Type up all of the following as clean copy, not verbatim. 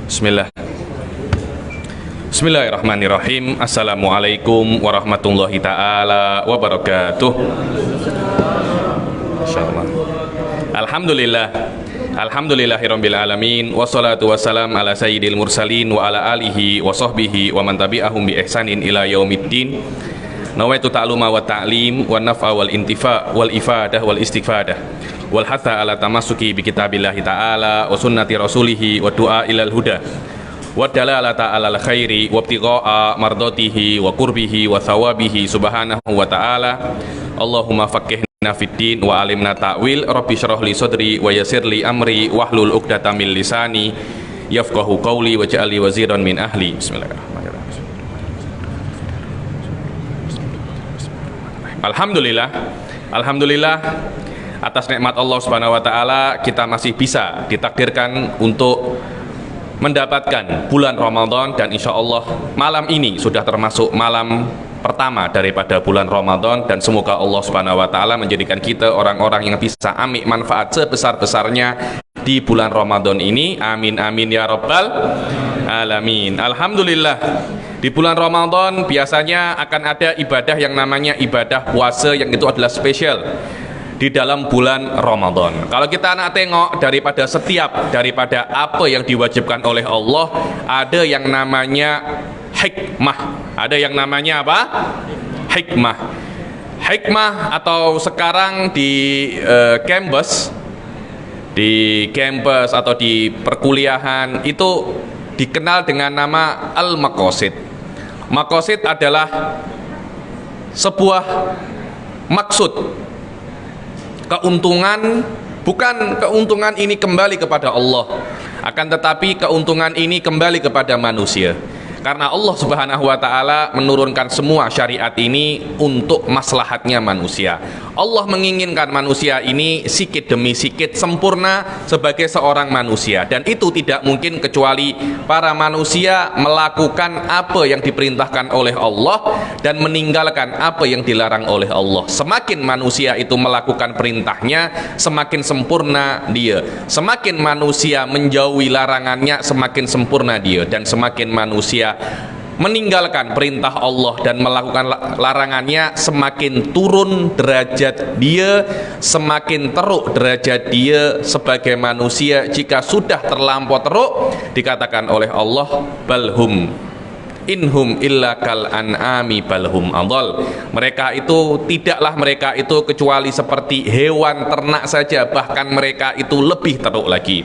Bismillah. Bismillahirrahmanirrahim. Assalamualaikum warahmatullahi ta'ala wabarakatuh. Insyaallah. Alhamdulillah. Alhamdulillahirabbil alamin wassalatu wassalam ala sayyidil mursalin wa ala alihi wa sahbihi wa man tabi'ahum bi ihsanin ila yaumiddin. Nawaitu ta'luma wa ta'lim wa naf'a wal intifa' wal ifadah wal istifadah wal hatha ala tamassuki bi kitabillahi ta'ala wa sunnati rasulihi wa du'a ilal huda wa dalalata alal khairi wa ibtigha'a mardatihi wa qurbihi wa thawabihi subhanahu wa ta'ala. Allahumma faqihna fid din wa alimna ta'wil. Rabbi shrah li sadri wa yassir li amri wahlul 'uqdatam min lisani yafqahu qawli waj'al li waziran min ahli. Bismillahirrahmanirrahim. Alhamdulillah atas nikmat Allah Subhanahu wa taala kita masih bisa ditakdirkan untuk mendapatkan bulan Ramadan, dan insya Allah malam ini sudah termasuk malam pertama daripada bulan Ramadan, dan semoga Allah Subhanahu wa taala menjadikan kita orang-orang yang bisa ambil manfaat sebesar-besarnya di bulan Ramadan ini. Amin amin ya rabbal alamin. Alhamdulillah, di bulan Ramadan biasanya akan ada ibadah yang namanya ibadah puasa, yang itu adalah spesial di dalam bulan Ramadan. Kalau kita nak tengok daripada apa yang diwajibkan oleh Allah, ada yang namanya hikmah. Ada yang namanya apa? Hikmah. Hikmah atau sekarang di kampus atau di perkuliahan itu dikenal dengan nama al-maqasid. Maqasid adalah sebuah maksud, keuntungan, bukan keuntungan ini kembali kepada Allah, akan tetapi keuntungan ini kembali kepada manusia. Karena Allah Subhanahu wa taala menurunkan semua syariat ini untuk maslahatnya manusia. Allah menginginkan manusia ini sikit demi sikit sempurna sebagai seorang manusia, dan itu tidak mungkin kecuali para manusia melakukan apa yang diperintahkan oleh Allah dan meninggalkan apa yang dilarang oleh Allah. Semakin manusia itu melakukan perintahnya, semakin sempurna dia. Semakin manusia menjauhi larangannya, semakin sempurna dia. Dan semakin manusia meninggalkan perintah Allah dan melakukan larangannya, semakin turun derajat dia, semakin teruk derajat dia sebagai manusia. Jika sudah terlampau teruk, dikatakan oleh Allah, balhum inhum illa kal an'ami balhum adall. Mereka itu kecuali seperti hewan ternak saja, bahkan mereka itu lebih teruk lagi.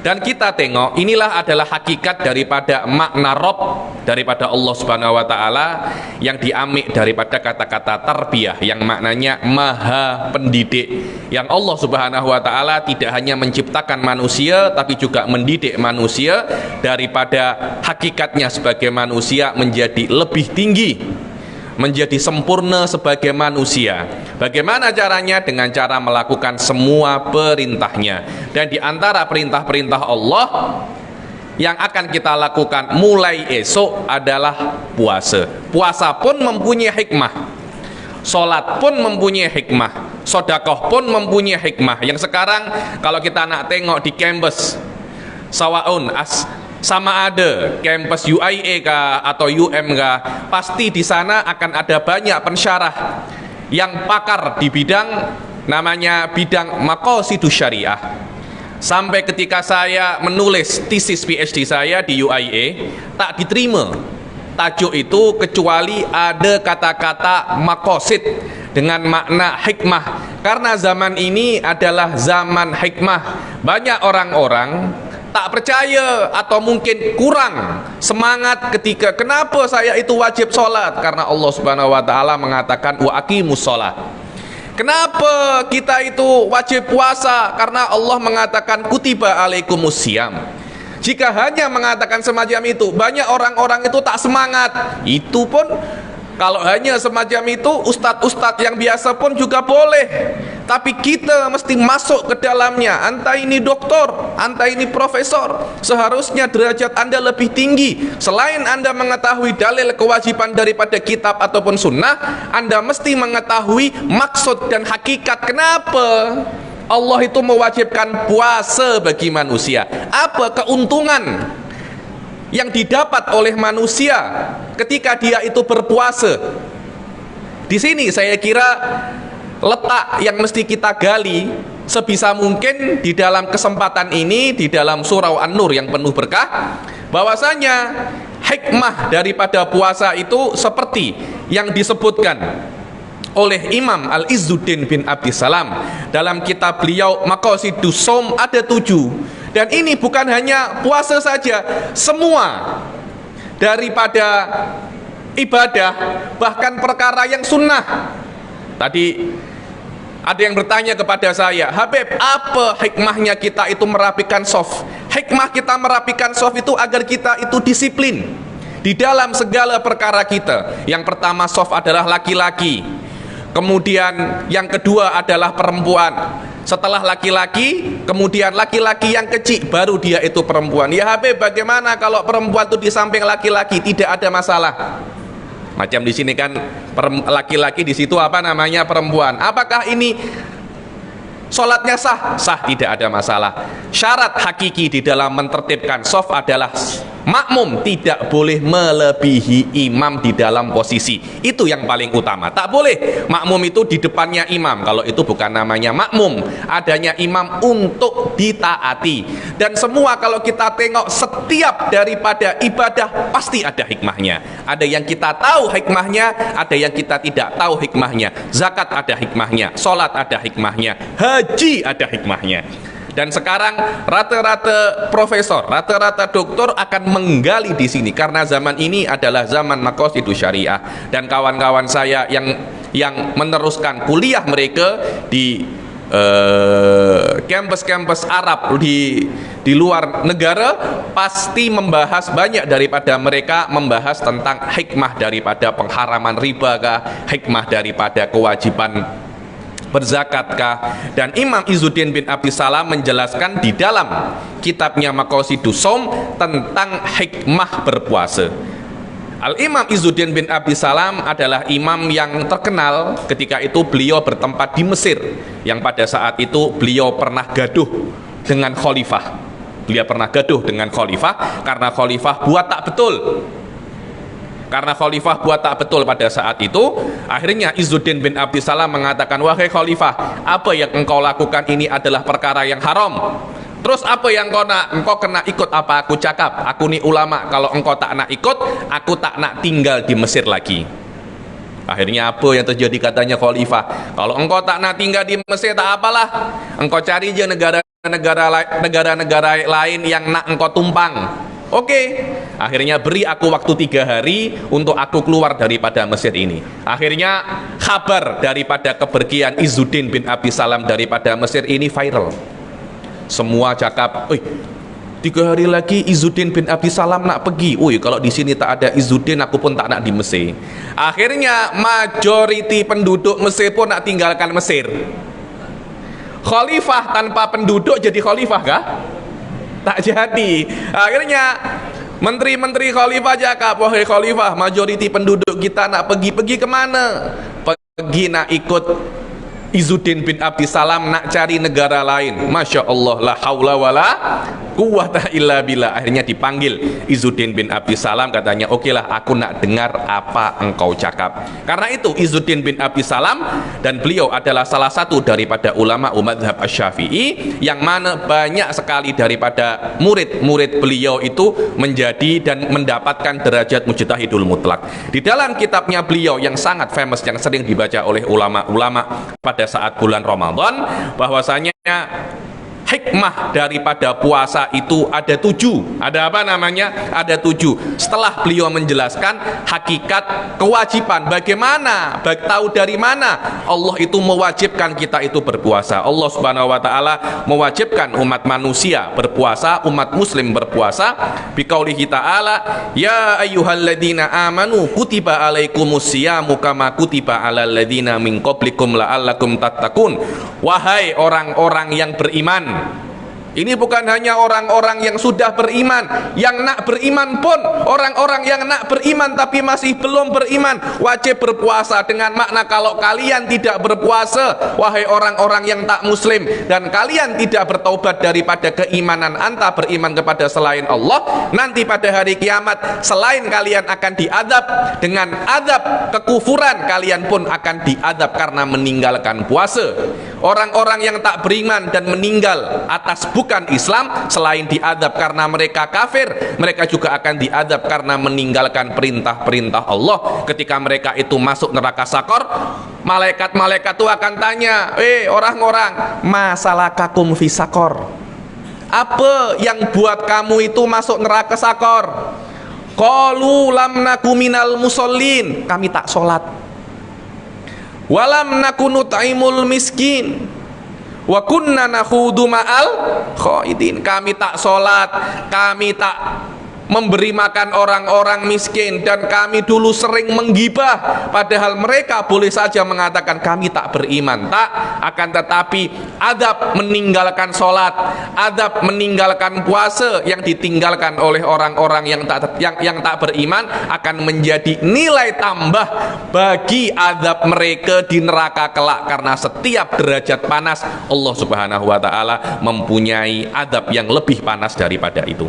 Dan kita tengok, inilah adalah hakikat daripada makna Rabb daripada Allah Subhanahu wa taala, yang diambil daripada kata-kata tarbiyah yang maknanya maha pendidik. Yang Allah Subhanahu wa taala tidak hanya menciptakan manusia tapi juga mendidik manusia daripada hakikatnya sebagai manusia menjadi lebih tinggi, menjadi sempurna sebagai manusia. Bagaimana caranya? Dengan cara melakukan semua perintahnya. Dan di antara perintah-perintah Allah yang akan kita lakukan mulai esok adalah puasa. Puasa pun mempunyai hikmah, sholat pun mempunyai hikmah, sedekah pun mempunyai hikmah. Yang sekarang kalau kita nak tengok di kampus sama ada kampus UIA kah atau UM kah, pasti di sana akan ada banyak pensyarah yang pakar di bidang namanya bidang maqasidus syariah. Sampai ketika saya menulis tesis PhD saya di UIA, tak diterima tajuk itu kecuali ada kata-kata maqasid dengan makna hikmah. Karena zaman ini adalah zaman hikmah. Banyak orang-orang tak percaya atau mungkin kurang semangat ketika kenapa saya itu wajib sholat, karena Allah Subhanahu wa taala mengatakan wa aqimus sholat. Kenapa kita itu wajib puasa, karena Allah mengatakan kutiba alaikumus syiyam. Jika hanya mengatakan semacam itu, banyak orang-orang itu tak semangat. Itu pun kalau hanya semacam itu, ustadz-ustadz yang biasa pun juga boleh. Tapi kita mesti masuk ke dalamnya. Anda ini doktor, Anda ini profesor, seharusnya derajat Anda lebih tinggi. Selain Anda mengetahui dalil kewajiban daripada kitab ataupun sunnah, Anda mesti mengetahui maksud dan hakikat kenapa Allah itu mewajibkan puasa bagi manusia. Apa keuntungan yang didapat oleh manusia ketika dia itu berpuasa. Di sini saya kira letak yang mesti kita gali sebisa mungkin di dalam kesempatan ini, di dalam surah An-Nur yang penuh berkah, bahwasanya hikmah daripada puasa itu seperti yang disebutkan oleh Imam Al-Izzuddin bin Abdissalam dalam kitab beliau Maqasidus Shaum, ada 7. Dan ini bukan hanya puasa saja, semua daripada ibadah, bahkan perkara yang sunnah. Tadi ada yang bertanya kepada saya, Habib, apa hikmahnya kita itu merapikan shaf? Hikmah kita merapikan shaf itu agar kita itu disiplin di dalam segala perkara kita. Yang pertama, shaf adalah laki-laki, kemudian yang kedua adalah perempuan, setelah laki-laki, kemudian laki-laki yang kecil, baru dia itu perempuan. Ya Habib, bagaimana kalau perempuan itu di samping laki-laki? Tidak ada masalah. Macam di sini kan laki-laki, di situ apa namanya, perempuan. Apakah ini sholatnya sah? Sah, tidak ada masalah. Syarat hakiki di dalam mentertibkan shaf adalah makmum tidak boleh melebihi imam di dalam posisi. Itu yang paling utama. Tak boleh makmum itu di depannya imam. Kalau itu bukan namanya makmum, adanya imam untuk ditaati. Dan semua kalau kita tengok, setiap daripada ibadah pasti ada hikmahnya. Ada yang kita tahu hikmahnya, ada yang kita tidak tahu hikmahnya. Zakat ada hikmahnya, sholat ada hikmahnya, haji ada hikmahnya. Dan sekarang rata-rata profesor, rata-rata doktor akan menggali di sini, karena zaman ini adalah zaman maqasidus syariah. Dan kawan-kawan saya yang meneruskan kuliah mereka di kampus-kampus Arab di luar negara, pasti membahas, banyak daripada mereka membahas tentang hikmah daripada pengharaman riba kah, hikmah daripada kewajiban berzakatkah. Dan Imam Izzuddin bin Abdissalam menjelaskan di dalam kitabnya Maqasidus Shaum tentang hikmah berpuasa. Al-Imam Izzuddin bin Abdissalam adalah imam yang terkenal. Ketika itu beliau bertempat di Mesir, yang pada saat itu beliau pernah gaduh dengan khalifah. Beliau pernah gaduh dengan khalifah karena khalifah buat tak betul. Karena khalifah buat tak betul pada saat itu, akhirnya Izzuddin bin Abdissalam mengatakan, wahai khalifah, apa yang engkau lakukan ini adalah perkara yang haram. Terus apa yang engkau kena ikut apa aku cakap? Aku ni ulama, kalau engkau tak nak ikut, aku tak nak tinggal di Mesir lagi. Akhirnya apa yang terjadi, katanya khalifah, kalau engkau tak nak tinggal di Mesir tak apalah, engkau cari je negara-negara lain yang nak engkau tumpang. Oke, akhirnya beri aku waktu 3 hari untuk aku keluar daripada Mesir ini. Akhirnya kabar daripada kepergian Izzuddin bin Abdissalam daripada Mesir ini viral. Semua cakap, 3 hari lagi Izzuddin bin Abdissalam nak pergi. Kalau di sini tak ada Izzuddin, aku pun tak nak di Mesir. Akhirnya majoriti penduduk Mesir pun nak tinggalkan Mesir. Khalifah tanpa penduduk jadi khalifah kah? Tak jadi. Akhirnya menteri-menteri khalifah cakap, wahai khalifah, majoriti penduduk kita nak pergi kemana? Pergi nak ikut Izzuddin bin Abdissalam, nak cari negara lain. Masya Allah, la haula wala quwwata illa billah. Akhirnya dipanggil Izzuddin bin Abdissalam, katanya, oke lah, aku nak dengar apa engkau cakap. Karena itu Izzuddin bin Abdissalam, dan beliau adalah salah satu daripada ulama mazhab Asy-Syafi'i, yang mana banyak sekali daripada murid-murid beliau itu menjadi dan mendapatkan derajat mujtahidul mutlak. Di dalam kitabnya beliau yang sangat famous, yang sering dibaca oleh ulama-ulama pada saat bulan Ramadan, bahwasanya hikmah daripada puasa itu ada 7. Ada apa namanya? Ada 7. Setelah beliau menjelaskan hakikat kewajiban, bagaimana, tahu dari mana Allah itu mewajibkan kita itu berpuasa. Allah Subhanahu wa taala mewajibkan umat manusia berpuasa, umat muslim berpuasa, biqaulihi ta'ala, ya ayyuhalladzina amanu kutiba alaikumusyamu kama kutiba alal ladzina min qablikum la'allakum tattaqun. Wahai orang-orang yang beriman, Ini bukan hanya orang-orang yang sudah beriman, yang nak beriman pun, orang-orang yang nak beriman tapi masih belum beriman wajib berpuasa, dengan makna kalau kalian tidak berpuasa, wahai orang-orang yang tak muslim, dan kalian tidak bertaubat daripada keimanan anta beriman kepada selain Allah, nanti pada hari kiamat selain kalian akan diadab dengan adab kekufuran, kalian pun akan diadab karena meninggalkan puasa. Orang-orang yang tak beriman dan meninggal atas bukan Islam, selain diadab karena mereka kafir, mereka juga akan diadab karena meninggalkan perintah-perintah Allah. Ketika mereka itu masuk neraka sakor, malaikat-malaikat itu akan tanya, orang-orang, masalakakum fi sakor, apa yang buat kamu itu masuk neraka sakor? Qalu lam naku minal musallin, kami tak sholat. Walam naku nut'imul miskin, wa kunna nakhudu ma'al khaidin, kami tak sholat, kami tak memberi makan orang-orang miskin, dan kami dulu sering menggibah, padahal mereka boleh saja mengatakan kami tak beriman. Tak, akan tetapi adab meninggalkan sholat, adab meninggalkan puasa yang ditinggalkan oleh orang-orang yang tak beriman akan menjadi nilai tambah bagi adab mereka di neraka kelak, karena setiap derajat panas Allah Subhanahu wa ta'ala mempunyai adab yang lebih panas daripada itu.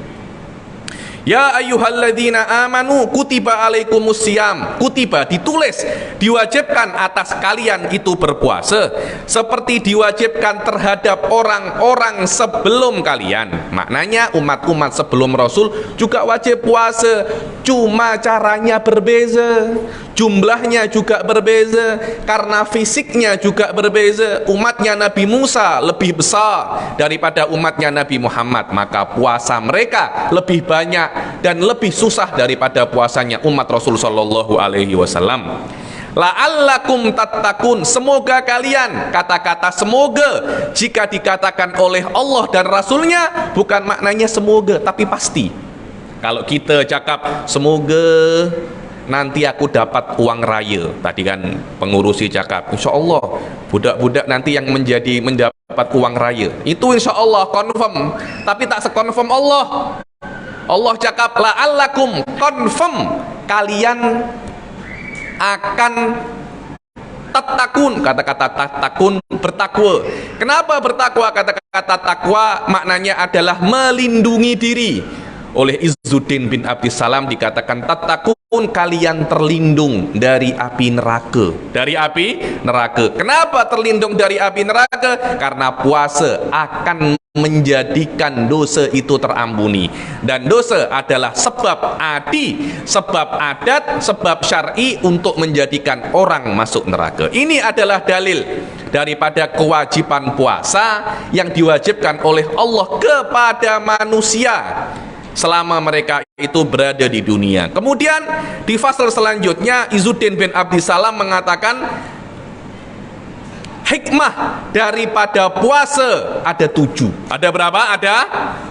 Ya ayyuhalladzina amanu kutiba alaikumus siyam, kutiba ditulis, diwajibkan atas kalian itu berpuasa seperti diwajibkan terhadap orang-orang sebelum kalian. Maknanya umat-umat sebelum Rasul juga wajib puasa, cuma caranya berbeza, jumlahnya juga berbeza, karena fisiknya juga berbeza. Umatnya Nabi Musa lebih besar daripada umatnya Nabi Muhammad, maka puasa mereka lebih banyak dan lebih susah daripada puasanya umat Rasul sallallahu alaihi wasallam. La'allakum tattaqun, semoga kalian, kata-kata semoga jika dikatakan oleh Allah dan Rasulnya bukan maknanya semoga tapi pasti. Kalau kita cakap semoga nanti aku dapat uang raya, tadi kan pengurusi cakap insya Allah budak-budak nanti yang mendapat uang raya, itu insya Allah confirm, tapi tak sekonfirm Allah. Allah cakap la'allakum, confirm kalian akan tatakun, kata-kata tatakun bertakwa. Kenapa bertakwa? Kata-kata takwa maknanya adalah melindungi diri. Oleh Izzuddin bin Abdissalam dikatakan tatakun, kalian terlindung dari api neraka. Dari api neraka. Kenapa terlindung dari api neraka? Karena puasa akan menjadikan dosa itu terampuni, dan dosa adalah sebab adi, sebab adat, sebab syar'i untuk menjadikan orang masuk neraka. Ini adalah dalil daripada kewajiban puasa yang diwajibkan oleh Allah kepada manusia selama mereka itu berada di dunia. Kemudian di fasal selanjutnya Izzuddin bin Abdissalam mengatakan hikmah daripada puasa ada 7. Ada berapa? Ada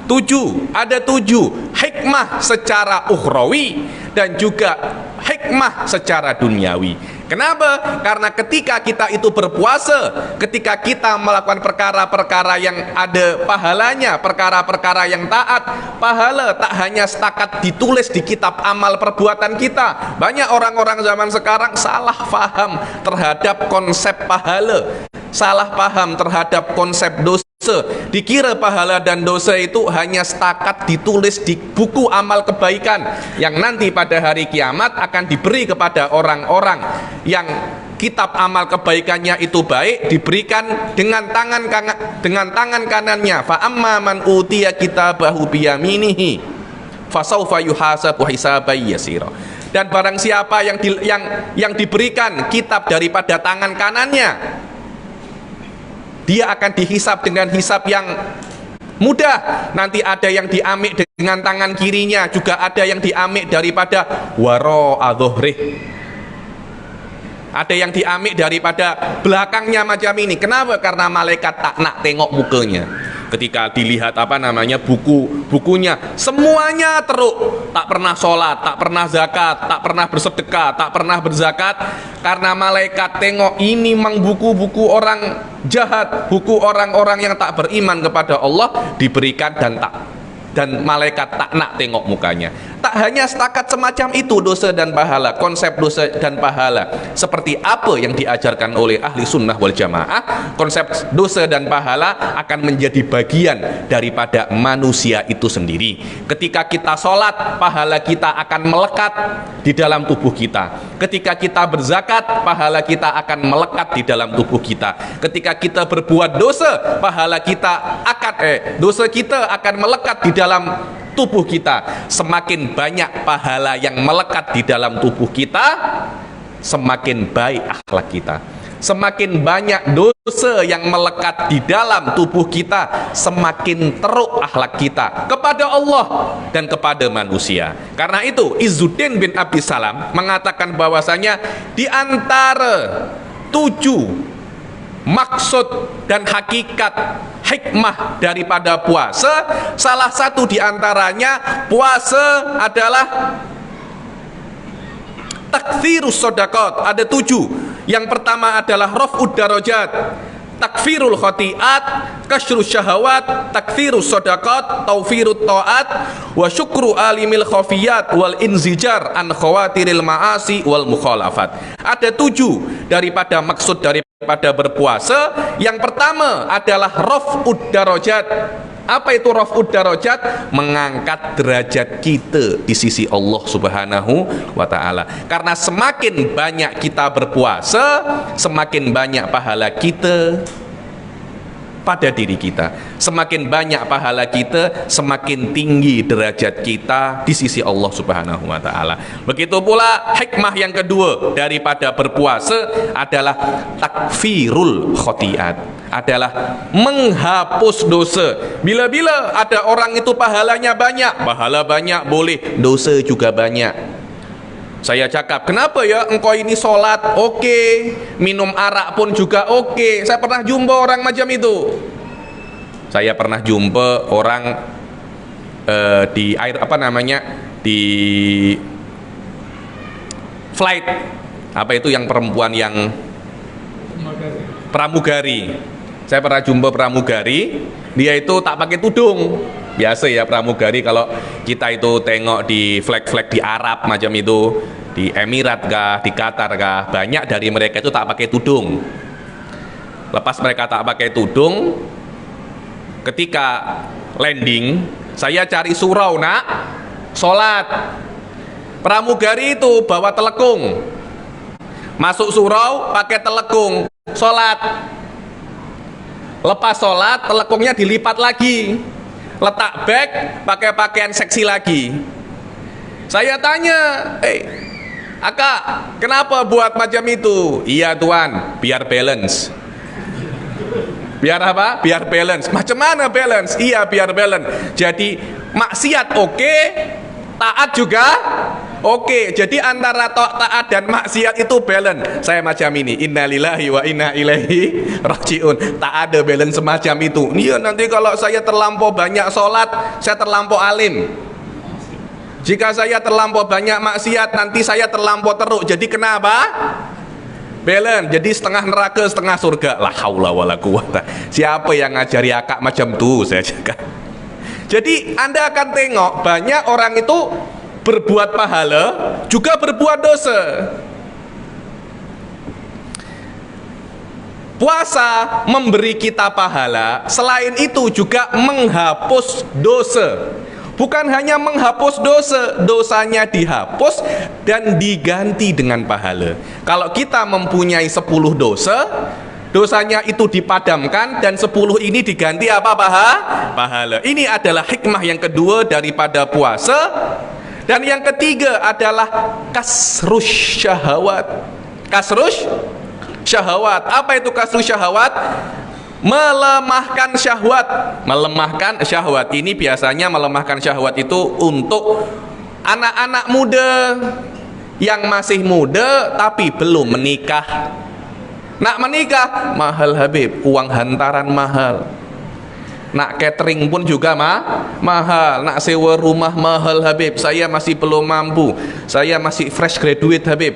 7. Ada 7 hikmah secara ukhrawi dan juga hikmah secara duniawi. Kenapa? Karena ketika kita itu berpuasa, ketika kita melakukan perkara-perkara yang ada pahalanya, perkara-perkara yang taat, pahala tak hanya setakat ditulis di kitab amal perbuatan kita. Banyak orang-orang zaman sekarang salah paham terhadap konsep pahala, salah paham terhadap konsep dosa. Dikira pahala dan dosa itu hanya setakat ditulis di buku amal kebaikan yang nanti pada hari kiamat akan diberi kepada orang-orang yang kitab amal kebaikannya itu baik, diberikan dengan tangan kanannya. Fa amma man utiya kitabahu biyaminihi fasaufa yuhasabu hisaban yasira. Dan barang siapa yang diberikan kitab daripada tangan kanannya, dia akan dihisap dengan hisap yang mudah. Nanti ada yang diambil dengan tangan kirinya, juga ada yang diambil daripada wara'a dhuhrih, ada yang diambil daripada belakangnya macam ini. Kenapa? Karena malaikat tak nak tengok mukanya. Ketika dilihat bukunya semuanya teruk, tak pernah sholat, tak pernah zakat, tak pernah bersedekah, tak pernah berzakat. Karena malaikat tengok ini memang buku-buku orang jahat, hukum orang-orang yang tak beriman kepada Allah diberikan dan malaikat tak nak tengok mukanya. Tak hanya setakat semacam itu dosa dan pahala, konsep dosa dan pahala seperti apa yang diajarkan oleh ahli sunnah wal jamaah, konsep dosa dan pahala akan menjadi bagian daripada manusia itu sendiri. Ketika kita sholat, pahala kita akan melekat di dalam tubuh kita. Ketika kita berzakat, pahala kita akan melekat di dalam tubuh kita. Ketika kita berbuat dosa, pahala kita akan dosa kita akan melekat di dalam tubuh kita. Semakin banyak pahala yang melekat di dalam tubuh kita, semakin baik akhlak kita. Semakin banyak dosa yang melekat di dalam tubuh kita, semakin teruk akhlak kita kepada Allah dan kepada manusia. Karena itu Izzuddin bin Abi Salam mengatakan bahwasanya di antara 7 maksud dan hakikat hikmah daripada puasa, salah satu diantaranya puasa adalah takfirus shadaqat. Ada 7. Yang pertama adalah raf'ud darajat, takfirul khati'at, kasyrus syahawat, takfirus shadaqat, taufirut ta'at, wa syukru alimil khafiyat, wal inzijar an khawatiril ma'asi wal mukhalafat. Ada 7 daripada maksud daripada berpuasa. Yang pertama adalah raf'ud darajat. Apa itu raf'ud darajat? Mengangkat derajat kita di sisi Allah Subhanahu wa ta'ala. Karena semakin banyak kita berpuasa, semakin banyak pahala kita pada diri kita. Semakin banyak pahala kita, semakin tinggi derajat kita di sisi Allah Subhanahu wa ta'ala. Begitu pula hikmah yang kedua daripada berpuasa adalah takfirul khotiat, adalah menghapus dosa. Bila-bila ada orang itu pahalanya banyak, pahala banyak boleh, dosa juga banyak. Saya cakap, kenapa ya engkau ini sholat oke, minum arak pun juga oke. Saya pernah jumpa orang macam itu. Saya pernah jumpa orang di air di flight, apa itu yang perempuan yang pramugari. Saya pernah jumpa pramugari, dia itu tak pakai tudung. Biasa ya pramugari, kalau kita itu tengok di flag-flag di Arab macam itu, di Emirat kah, di Qatar kah, banyak dari mereka itu tak pakai tudung. Lepas mereka tak pakai tudung, ketika landing, saya cari surau nak sholat. Pramugari itu bawa telekung, masuk surau pakai telekung, sholat. Lepas sholat, telekungnya dilipat lagi, letak bag, pakai pakaian seksi lagi. Saya tanya, Akak, kenapa buat macam itu? Iya tuan, biar balance. Biar apa? Biar balance. Macam mana balance? Iya biar balance. Jadi maksiat oke, taat juga oke. Jadi antara taat dan maksiat itu balance. Saya macam ini, innalillahi wa inna ilaihi rajiun. Tak ada balance semacam itu. Iya, nanti kalau saya terlampau banyak sholat, saya terlampau alim. Jika saya terlampau banyak maksiat, nanti saya terlampau teruk. Jadi kenapa? Balance. Jadi setengah neraka, setengah surga. La haula wala quwata. Siapa yang ngajari akak macam tu? Saya cakap. Jadi Anda akan tengok banyak orang itu berbuat pahala juga berbuat dosa. Puasa memberi kita pahala, selain itu juga menghapus dosa. Bukan hanya menghapus dosa, dosanya dihapus dan diganti dengan pahala. Kalau kita mempunyai 10 dosa, dosanya itu dipadamkan dan 10 ini diganti apa? Pahala. Ini adalah hikmah yang kedua daripada puasa. Dan yang ketiga adalah kasrus syahwat. Kasrus syahwat. Apa itu kasrus syahwat? Melemahkan syahwat. Melemahkan syahwat ini biasanya melemahkan syahwat itu untuk anak-anak muda yang masih muda tapi belum menikah. Nak menikah mahal Habib, uang hantaran mahal. Nak catering pun juga mahal. Nak sewa rumah mahal Habib. Saya masih belum mampu. Saya masih fresh graduate Habib.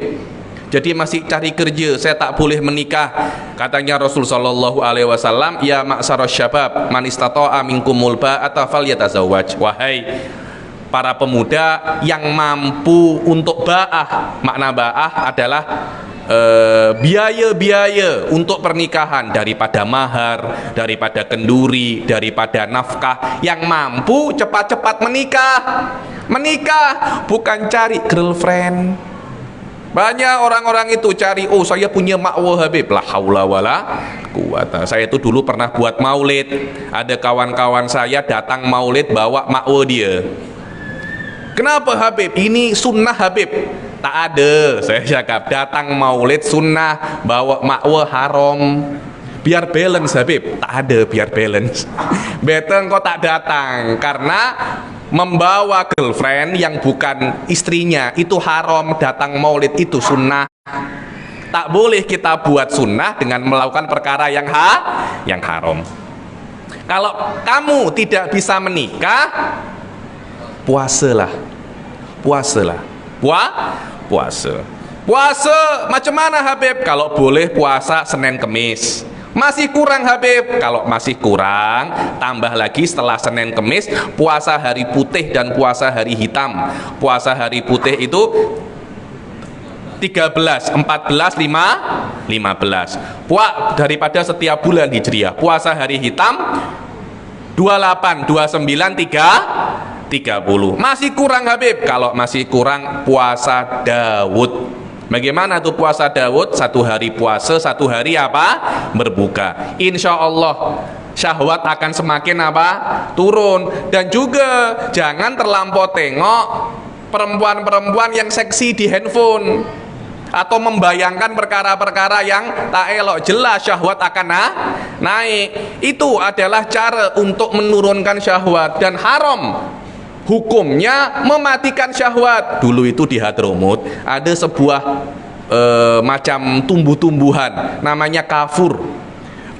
jadi masih cari kerja, saya tak boleh menikah. Katanya Rasul sallallahu alaihi wasallam, ya ma'syarasy syabab, man istata'a minkumul ba'ata falyatazawwaj. Wahai para pemuda yang mampu untuk ba'ah, makna ba'ah adalah biaya-biaya untuk pernikahan, daripada mahar, daripada kenduri, daripada nafkah, yang mampu cepat-cepat menikah, bukan cari girlfriend. Banyak orang-orang itu cari, oh saya punya makwa Habib, la haula wala quwata. Saya itu dulu pernah buat maulid, ada kawan-kawan saya datang maulid bawa makwa dia. Kenapa Habib? Ini sunnah Habib. Tak ada, saya cakap datang maulid sunnah, bawa makwa haram. Biar balance Habib. Tak ada biar balance. Betul kau tak datang, karena membawa girlfriend yang bukan istrinya itu haram. Datang maulid itu sunnah. Tak boleh kita buat sunnah dengan melakukan perkara yang haram. Kalau kamu tidak bisa menikah, puasalah. Puasa macam mana Habib? Kalau boleh puasa Senin Kemis. Masih kurang Habib? Kalau masih kurang, tambah lagi setelah Senin Kemis puasa hari putih dan puasa hari hitam. Puasa hari putih itu 13, 14, 15. Daripada setiap bulan Hijriah. Puasa hari hitam 28, 29, 30. Masih kurang Habib? Kalau masih kurang, puasa Daud. Bagaimana tuh puasa Daud? 1 hari puasa, 1 hari apa? Berbuka. Insya Allah syahwat akan semakin apa? Turun. Dan juga jangan terlampau tengok perempuan-perempuan yang seksi di handphone, atau membayangkan perkara-perkara yang tak elok. Jelas syahwat akan naik. Itu adalah cara untuk menurunkan syahwat, dan haram hukumnya mematikan syahwat. Dulu itu di Hadramut ada sebuah macam tumbuh-tumbuhan namanya kafur.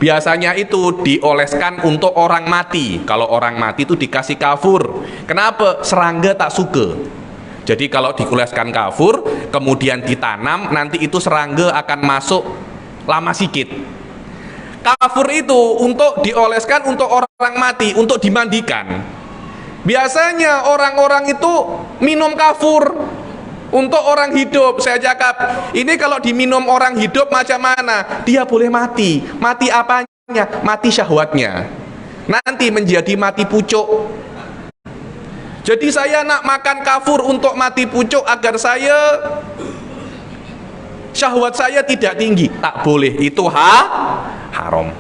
Biasanya itu dioleskan untuk orang mati. Kalau orang mati itu dikasih kafur. Kenapa? Serangga tak suka. Jadi kalau dioleskan kafur kemudian ditanam, nanti itu serangga akan masuk lama sikit. Kafur itu untuk dioleskan untuk orang mati, untuk dimandikan. Biasanya orang-orang itu minum kafur untuk orang hidup. Saya cakap, ini kalau diminum orang hidup macam mana? Dia boleh mati. Mati apanya? Mati syahwatnya. Nanti menjadi mati pucuk. Jadi saya nak makan kafur untuk mati pucuk agar syahwat saya tidak tinggi. Tak boleh. Itu haram.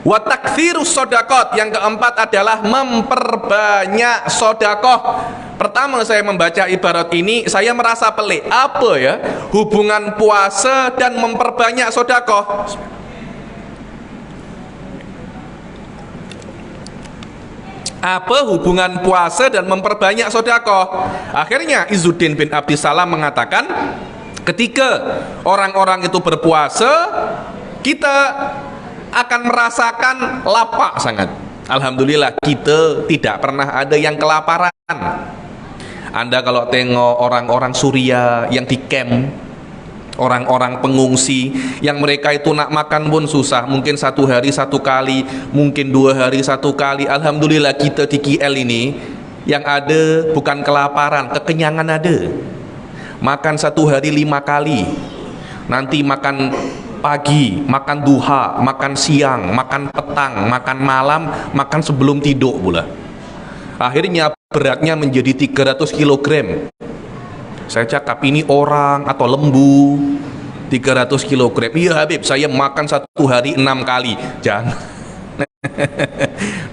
Wa taktsirus shadaqat, yang keempat adalah memperbanyak sedekah. Pertama saya membaca ibarat ini, saya merasa pelik. Apa ya hubungan puasa dan memperbanyak sedekah? Apa hubungan puasa dan memperbanyak sedekah? Akhirnya Izzuddin bin Abdissalam mengatakan, ketika orang-orang itu berpuasa, kita akan merasakan lapar sangat. Alhamdulillah kita tidak pernah ada yang kelaparan. Anda kalau tengok orang-orang Suriah yang di camp, orang-orang pengungsi yang mereka itu nak makan pun susah, mungkin 1 hari 1 kali, mungkin 2 hari 1 kali. Alhamdulillah kita di KL ini yang ada bukan kelaparan, kekenyangan ada. Makan 1 hari 5 kali, nanti makan pagi, makan duha, makan siang, makan petang, makan malam, makan sebelum tidur pula. Akhirnya beratnya menjadi 300 kg. Saya cakap, ini orang atau lembu 300 kg? Iya Habib, saya makan 1 hari 6 kali. Jangan.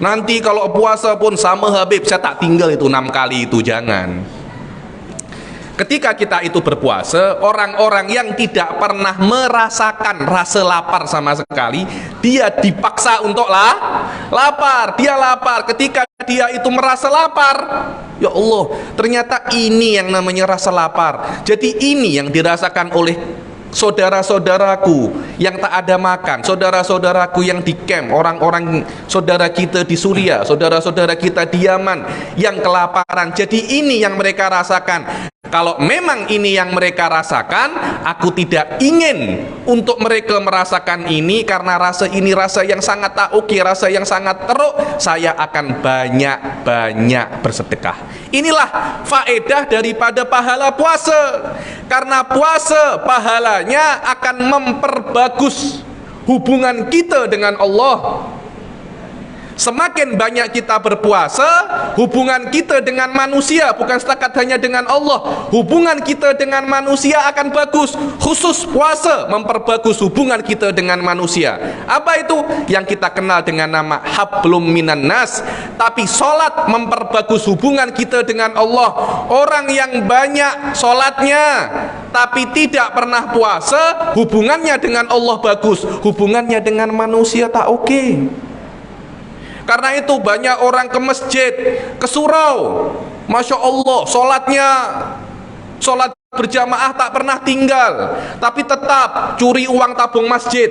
Nanti kalau puasa pun sama Habib, saya tak tinggal itu 6 kali itu. Jangan. Ketika kita itu berpuasa, orang-orang yang tidak pernah merasakan rasa lapar sama sekali, dia dipaksa untuk lapar. Dia lapar. Ketika dia itu merasa lapar, ya Allah, ternyata ini yang namanya rasa lapar. Jadi ini yang dirasakan oleh saudara-saudaraku yang tak ada makan, saudara-saudaraku yang di camp, orang-orang saudara kita di Suriah, saudara-saudara kita di Yaman yang kelaparan. Jadi ini yang mereka rasakan. Kalau memang ini yang mereka rasakan, aku tidak ingin untuk mereka merasakan ini, karena rasa ini rasa yang sangat tak oke, rasa yang sangat teruk. Saya akan banyak-banyak bersedekah. Inilah faedah daripada pahala puasa. Karena puasa pahalanya akan memperbagus hubungan kita dengan Allah. Semakin banyak kita berpuasa, hubungan kita dengan manusia, bukan setakat hanya dengan Allah, hubungan kita dengan manusia akan bagus. Khusus puasa memperbagus hubungan kita dengan manusia. Apa itu? Yang kita kenal dengan nama hablum minan nas. Tapi sholat memperbagus hubungan kita dengan Allah. Orang yang banyak sholatnya tapi tidak pernah puasa, hubungannya dengan Allah bagus, hubungannya dengan manusia tak oke. Karena itu banyak orang ke masjid, ke surau, Masya Allah, sholat berjamaah tak pernah tinggal, tapi tetap curi uang tabung masjid,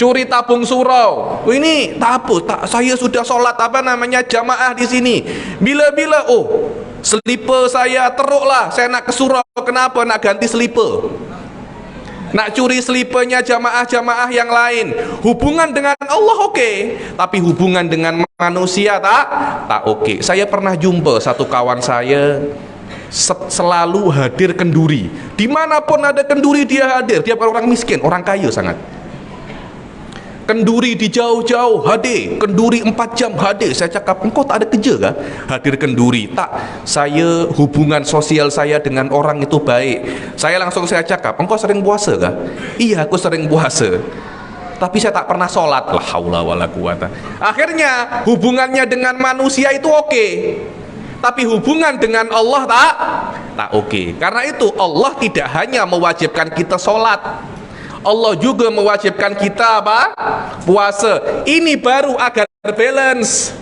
curi tabung surau. Ini saya sudah sholat jamaah di sini. Bila-bila slipper saya teruk lah, saya nak ke surau, kenapa nak ganti slipper? Nak curi slippernya jamaah-jamaah yang lain. Hubungan dengan Allah oke, tapi hubungan dengan manusia tak oke. Saya pernah jumpa satu kawan saya selalu hadir kenduri. Dimanapun ada kenduri dia hadir. Dia bukan orang miskin, orang kaya sangat. Kenduri di jauh-jauh hadir, kenduri 4 jam hadir. Saya cakap, engkau tak ada kerja kah? Hadir kenduri. Tak, saya hubungan sosial saya dengan orang itu baik. Saya cakap, engkau sering puasa kah? Iya, aku sering puasa, tapi saya tak pernah sholat. La haula wala quwata. Akhirnya hubungannya dengan manusia itu oke, tapi hubungan dengan Allah tak oke. Karena itu Allah tidak hanya mewajibkan kita sholat, Allah juga mewajibkan kita apa? Puasa. Ini baru agar balance.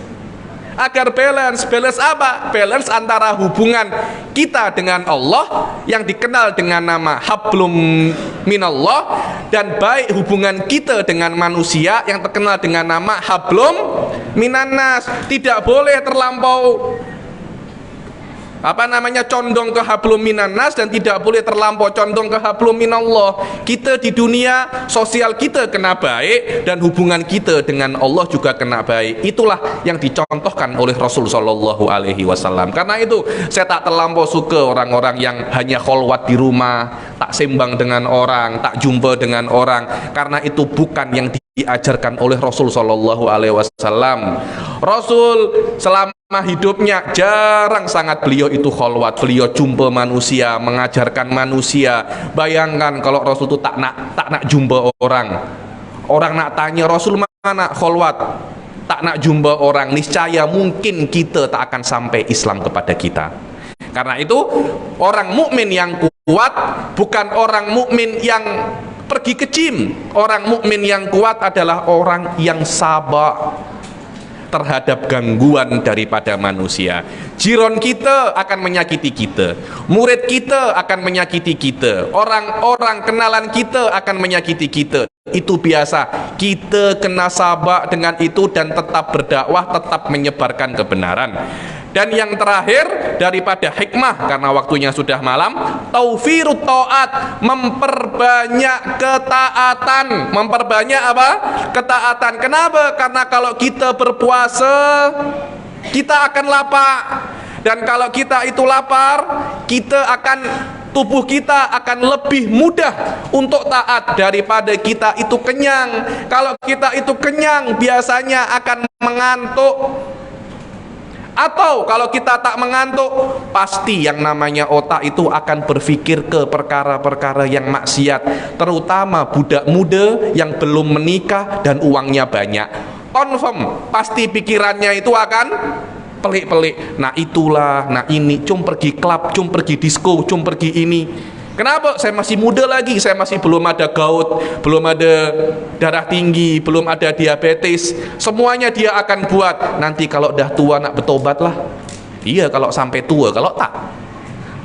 Balance apa? Balance antara hubungan kita dengan Allah yang dikenal dengan nama hablum minallah, dan baik hubungan kita dengan manusia yang terkenal dengan nama hablum minannas. Tidak boleh terlampau condong ke hablum minannas, dan tidak boleh terlampau condong ke hablum minallah. Kita di dunia sosial kita kena baik, dan hubungan kita dengan Allah juga kena baik. Itulah yang dicontohkan oleh Rasul Shallallahu Alaihi Wasallam. Karena itu saya tak terlampau suka orang-orang yang hanya kholwat di rumah, tak sembang dengan orang, tak jumpa dengan orang. Karena itu bukan yang diajarkan oleh Rasul Shallallahu Alaihi Wasallam. Rasul selama hidupnya jarang sangat beliau itu kholwat. Beliau jumpa manusia, mengajarkan manusia. Bayangkan kalau Rasul itu tak nak jumpa orang nak tanya Rasul mana kholwat, tak nak jumpa orang, niscaya mungkin kita tak akan sampai Islam kepada kita. Karena itu orang mukmin yang kuat bukan orang mukmin yang pergi ke gym. Orang mukmin yang kuat adalah orang yang sabar terhadap gangguan daripada manusia. Jiron kita akan menyakiti kita, murid kita akan menyakiti kita, orang-orang kenalan kita akan menyakiti kita. Itu biasa. Kita kena sabar dengan itu dan tetap berdakwah, tetap menyebarkan kebenaran. Dan yang terakhir daripada hikmah, karena waktunya sudah malam, taufirut taat, memperbanyak ketaatan. Memperbanyak apa? Ketaatan. Kenapa? Karena kalau kita berpuasa, kita akan lapar. Dan kalau kita itu lapar, tubuh kita akan lebih mudah untuk taat daripada kita itu kenyang. Kalau kita itu kenyang, biasanya akan mengantuk. Atau kalau kita tak mengantuk, pasti yang namanya otak itu akan berpikir ke perkara-perkara yang maksiat. Terutama budak muda yang belum menikah dan uangnya banyak. Confirm, pasti pikirannya itu akan pelik-pelik. Nah itulah, nah ini, cum pergi klub, cum pergi disco, cum pergi ini. Kenapa? Saya masih muda lagi, saya masih belum ada gout, belum ada darah tinggi, belum ada diabetes. Semuanya dia akan buat. Nanti kalau dah tua nak bertobat lah. Iya kalau sampai tua, kalau tak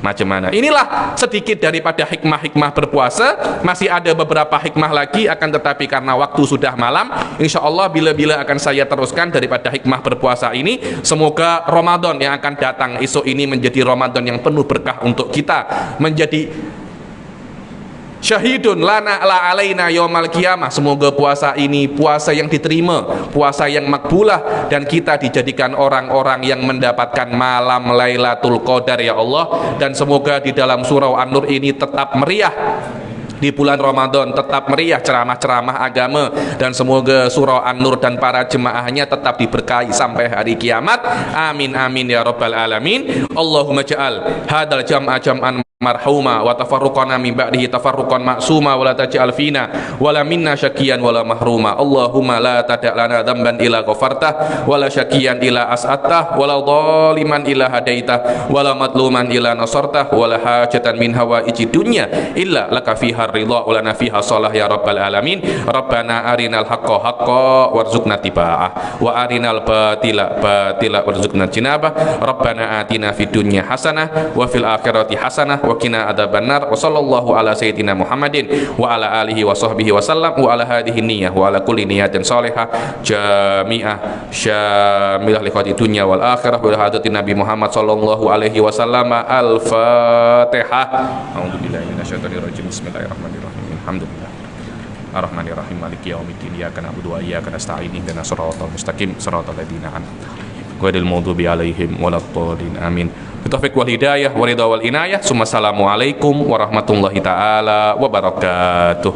macam mana. Inilah sedikit daripada hikmah-hikmah berpuasa. Masih ada beberapa hikmah lagi, akan tetapi karena waktu sudah malam, insya Allah bila-bila akan saya teruskan daripada hikmah berpuasa ini. Semoga Ramadan yang akan datang esok ini menjadi Ramadan yang penuh berkah untuk kita, menjadi syahidun lana la alaina yaumal qiyamah. Semoga puasa ini puasa yang diterima, puasa yang makbulah, dan kita dijadikan orang-orang yang mendapatkan malam Lailatul Qadar ya Allah. Dan semoga di dalam surah An-Nur ini tetap meriah, di bulan Ramadan tetap meriah ceramah-ceramah agama, dan semoga surah An-Nur dan para jemaahnya tetap diberkahi sampai hari kiamat. Amin amin ya rabbal alamin. Allahumma ja'al hadal jam'a jam'an marhuma wa tafarruqana min ba'dihi tafarruqan ma'suma wa la taj'al fina wa la minna syakiyan wa la mahruma. Allahumma la tada' lana dhanban illa ghafartah wa la syakiyan illa as'attah wa la dhaliman illa hadaitah wa la madluman illa nasartah wa la hajatan min hawaiji dunya illa laka fiha ridha wa lana fiha shalah ya rabbal alamin. Rabbana arinal haqqa haqqa warzuqna tiba'ah wa arinal batila batila warzuqna jinabah. Rabbana atina fid dunya hasanah wa fil akhirati hasanah wa qina adzabannar. Wa sallallahu ala sayyidina Muhammadin wa ala alihi wa sahbihi wa sallam wa ala hadhihi niyyah wa ala kulli niyatin salihah jami'ah syamilah liqati dunya wal akhirah wa hadati Nabi Muhammad sallallahu alaihi wasallam. Al-Fatihah. A'udzubillahi minasyaitonir rajim. Bismillahirrahmanirrahim. Alhamdulillah Ar-Rahmanir-Rahim Maliki yaumiddin. Iyyaka na'budu wa iyyaka nasta'in. Ihdinas siratal mustaqim siratal ladzina an'amta 'alaihim ghairil maghdubi 'alaihim waladdallin. Amin. Bitaufiq wal hidayah wa ridha wal inayah. Assalamualaikum warahmatullahi taala wabarakatuh.